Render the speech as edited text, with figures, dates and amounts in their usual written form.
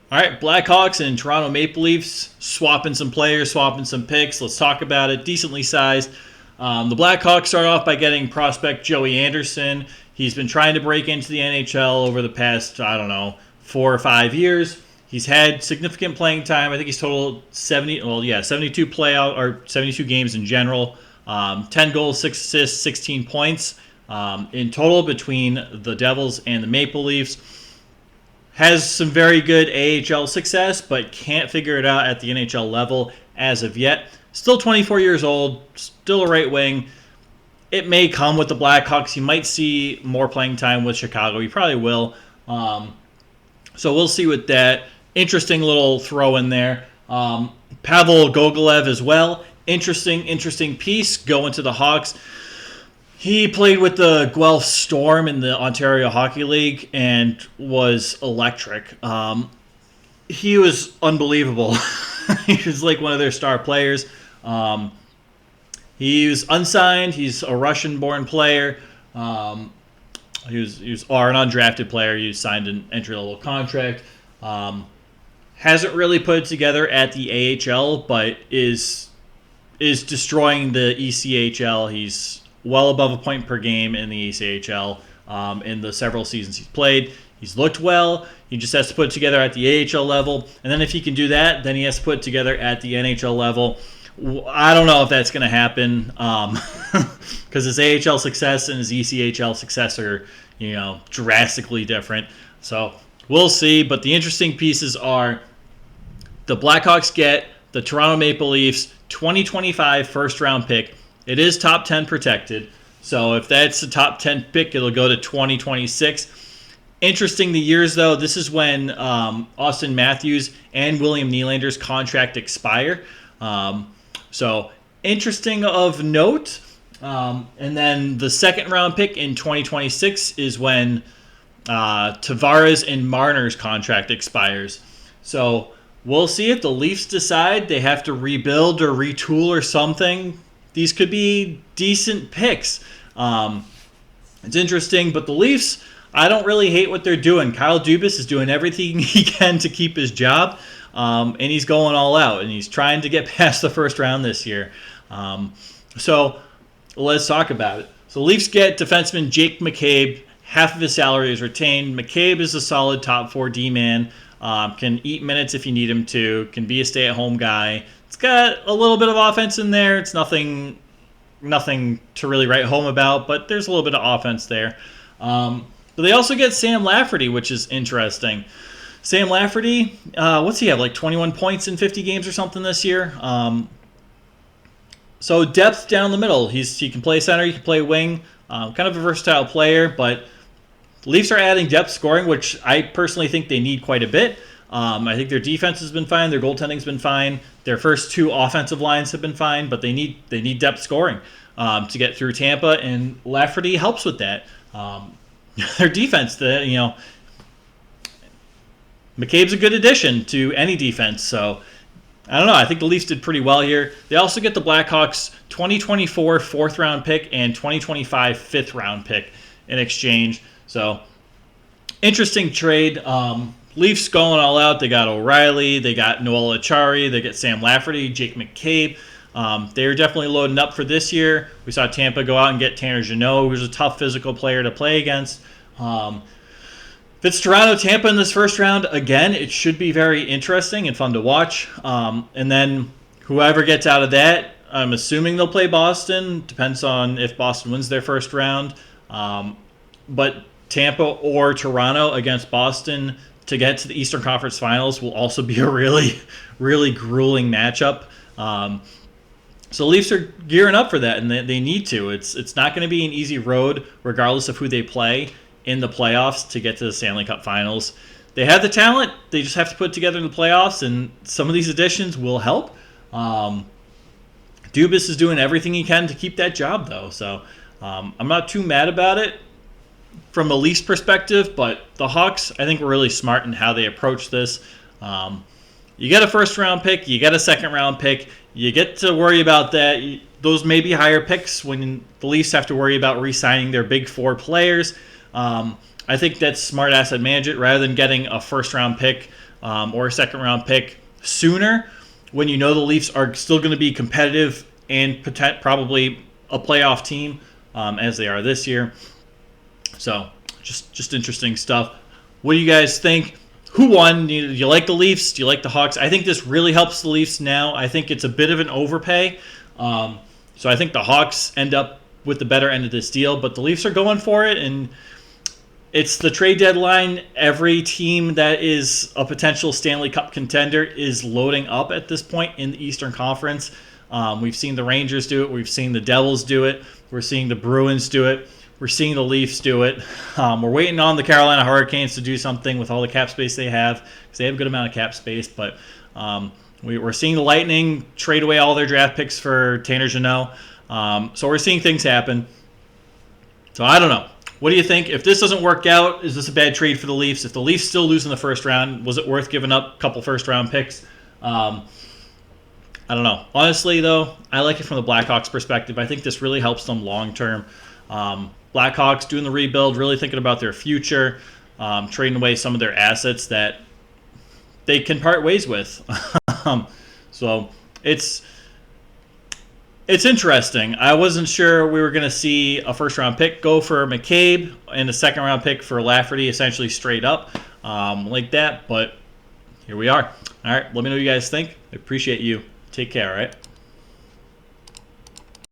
All right, Blackhawks and Toronto Maple Leafs swapping some players, swapping some picks. Let's talk about it. Decently sized. The Blackhawks start off by getting prospect Joey Anderson. He's been trying to break into the NHL over the past, I don't know, 4 or 5 years. He's had significant playing time. I think he's total 72 playout or 72 games in general. 10 goals, 6 assists, 16 points in total between the Devils and the Maple Leafs. Has some very good AHL success, but can't figure it out at the NHL level as of yet. Still 24 years old, still a right wing. It may come with the Blackhawks. He might see more playing time with Chicago. He probably will. So we'll see with that. Interesting little throw in there. Pavel Gogolev as well. Interesting piece going to the Hawks. He played with the Guelph Storm in the Ontario Hockey League and was electric. He was unbelievable. He was like one of their star players. He was unsigned. He's a Russian-born player. He was an undrafted player. He signed an entry-level contract. Hasn't really put it together at the AHL, but is destroying the ECHL. He's well above a point per game in the ECHL in the several seasons he's played. He's looked well. He just has to put it together at the AHL level. And then if he can do that, then he has to put it together at the NHL level. I don't know if that's going to happen because his AHL success and his ECHL success are, drastically different. So we'll see. But the interesting pieces are the Blackhawks get the Toronto Maple Leafs 2025 first-round pick. It is top 10 protected. So if that's the top 10 pick, it'll go to 2026. Interesting the years, though. This is when Austin Matthews and William Nylander's contract expire. So interesting of note. And then the second round pick in 2026 is when Tavares and Marner's contract expires. So we'll see if the Leafs decide they have to rebuild or retool or something. These could be decent picks. It's interesting, but the Leafs, I don't really hate what they're doing. Kyle Dubas is doing everything he can to keep his job, and he's going all out, and he's trying to get past the first round this year. So let's talk about it. So the Leafs get defenseman Jake McCabe. Half of his salary is retained. McCabe is a solid top 4 D-man. Can eat minutes if you need him to. Can be a stay-at-home guy. It's got a little bit of offense in there. It's nothing to really write home about, but there's a little bit of offense there. But they also get Sam Lafferty, which is interesting. Sam Lafferty, what's he have, like 21 points in 50 games or something this year? So depth down the middle. He can play center, he can play wing. Kind of a versatile player, but the Leafs are adding depth scoring, which I personally think they need quite a bit. I think their defense has been fine. Their goaltending's been fine. Their first 2 offensive lines have been fine, but they need depth scoring to get through Tampa, and Lafferty helps with that. Their defense, McCabe's a good addition to any defense, so I don't know. I think the Leafs did pretty well here. They also get the Blackhawks 2024 4th-round pick and 2025 5th-round pick in exchange. So, interesting trade. Leafs going all out. They got O'Reilly. They got Noel Acciari. They get Sam Lafferty, Jake McCabe. They're definitely loading up for this year. We saw Tampa go out and get Tanner Jeannot, who's a tough physical player to play against. If it's Toronto-Tampa in this first round, again, it should be very interesting and fun to watch. And then whoever gets out of that, I'm assuming they'll play Boston. Depends on if Boston wins their first round. But Tampa or Toronto against Boston to get to the Eastern Conference Finals will also be a really, really grueling matchup. So the Leafs are gearing up for that, and they need to. It's not going to be an easy road, regardless of who they play in the playoffs to get to the Stanley Cup Finals. They have the talent. They just have to put it together in the playoffs, and some of these additions will help. Dubas is doing everything he can to keep that job, though. So I'm not too mad about it from a Leafs perspective, but the Hawks, I think, were really smart in how they approach this. You get a first-round pick. You get a second-round pick. You get to worry about that. Those may be higher picks when the Leafs have to worry about re-signing their big 4 players. I think that's smart asset management rather than getting a first-round pick or a second-round pick sooner when you know the Leafs are still going to be competitive and probably a playoff team as they are this year. So just interesting stuff. What do you guys think? Who won? Do you like the Leafs? Do you like the Hawks? I think this really helps the Leafs now. I think it's a bit of an overpay. So I think the Hawks end up with the better end of this deal, but the Leafs are going for it, and it's the trade deadline. Every team that is a potential Stanley Cup contender is loading up at this point in the Eastern Conference. We've seen the Rangers do it. We've seen the Devils do it. We're seeing the Bruins do it. We're seeing the Leafs do it. We're waiting on the Carolina Hurricanes to do something with all the cap space they have, because they have a good amount of cap space. But we're seeing the Lightning trade away all their draft picks for Tanner Jeannot. So we're seeing things happen. So I don't know. What do you think? If this doesn't work out, is this a bad trade for the Leafs? If the Leafs still lose in the first round, was it worth giving up a couple first-round picks? I don't know. Honestly, though, I like it from the Blackhawks' perspective. I think this really helps them long-term. Blackhawks doing the rebuild, really thinking about their future, trading away some of their assets that they can part ways with. So it's interesting. I wasn't sure we were going to see a first-round pick go for McCabe and a second-round pick for Lafferty, essentially straight up like that. But here we are. All right, let me know what you guys think. I appreciate you. Take care, all right?